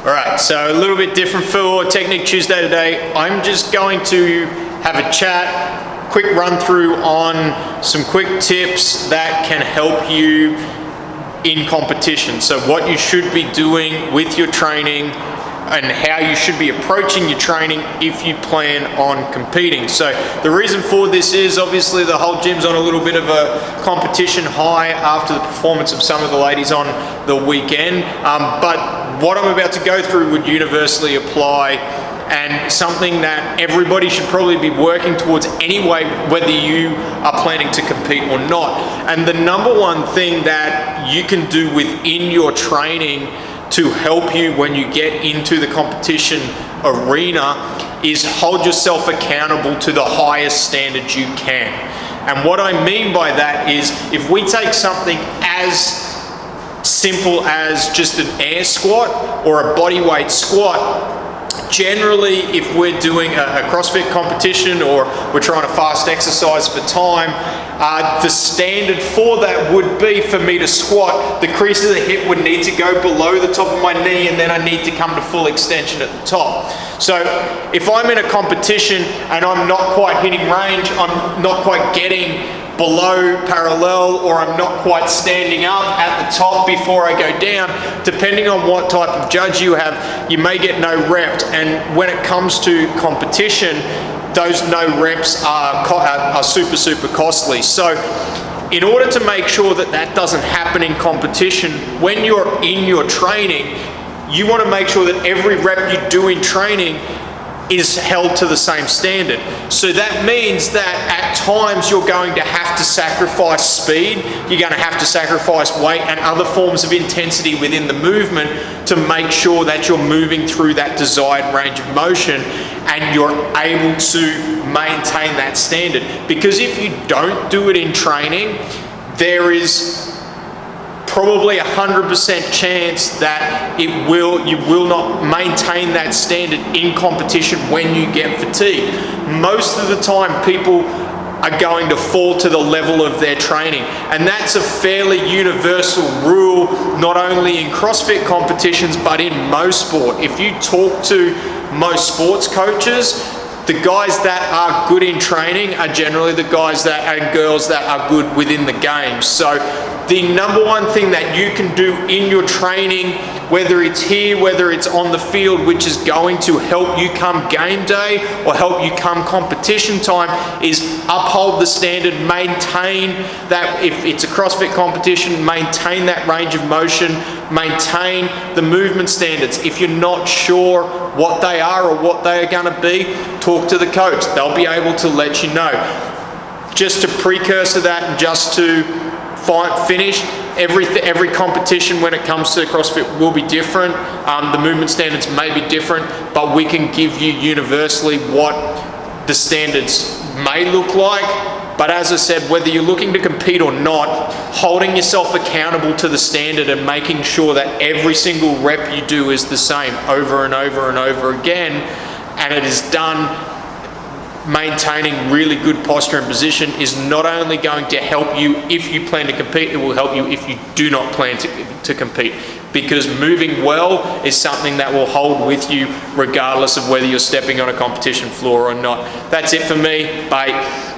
All right, so a little bit different for Technique Tuesday today. I'm just going to have a chat, quick run through on some quick tips that can help you in competition. So what you should be doing with your training and how you should be approaching your training if you plan on competing. So the reason for this is obviously the whole gym's on a little bit of a competition high after the performance of some of the ladies on the weekend. But what I'm about to go through would universally apply, and something that everybody should probably be working towards anyway, whether you are planning to compete or not. And the number one thing that you can do within your training to help you when you get into the competition arena is hold yourself accountable to the highest standards you can. And what I mean by that is, if we take something as simple as just an air squat or a body weight squat, generally if we're doing a CrossFit competition or we're trying to fast exercise for time, the standard for that would be for me to squat, the crease of the hip would need to go below the top of my knee, and then I need to come to full extension at the top. So if I'm in a competition and I'm not quite hitting range, I'm not quite getting below parallel, or I'm not quite standing up at the top before I go down, depending on what type of judge you have, you may get no rep. And when it comes to competition, those no reps are super costly. So in order to make sure that that doesn't happen in competition, when you're in your training, you want to make sure that every rep you do in training is held to the same standard. So that means that at times you're going to have to sacrifice speed, you're going to have to sacrifice weight and other forms of intensity within the movement to make sure that you're moving through that desired range of motion and you're able to maintain that standard. Because if you don't do it in training, there is probably 100% chance that you will not maintain that standard in competition when you get fatigued. Most of the time people are going to fall to the level of their training, and that's a fairly universal rule, not only in CrossFit competitions but in most sport. If you talk to most sports coaches, the guys that are good in training are generally the guys and girls that are good within the game. So the number one thing that you can do in your training, whether it's here, whether it's on the field, which is going to help you come game day or help you come competition time, is uphold the standard, maintain that. If it's a CrossFit competition, maintain that range of motion, maintain the movement standards. If you're not sure what they are or what they are going to be, talk to the coach. They'll be able to let you know. Just to precursor that, and just to finish, every competition when it comes to CrossFit will be different. The movement standards may be different, but we can give you universally what the standards may look like. But as I said, whether you're looking to compete or not, holding yourself accountable to the standard and making sure that every single rep you do is the same over and over and over again, and it is done maintaining really good posture and position, is not only going to help you if you plan to compete, it will help you if you do not plan to compete. Because moving well is something that will hold with you regardless of whether you're stepping on a competition floor or not. That's it for me. Bye.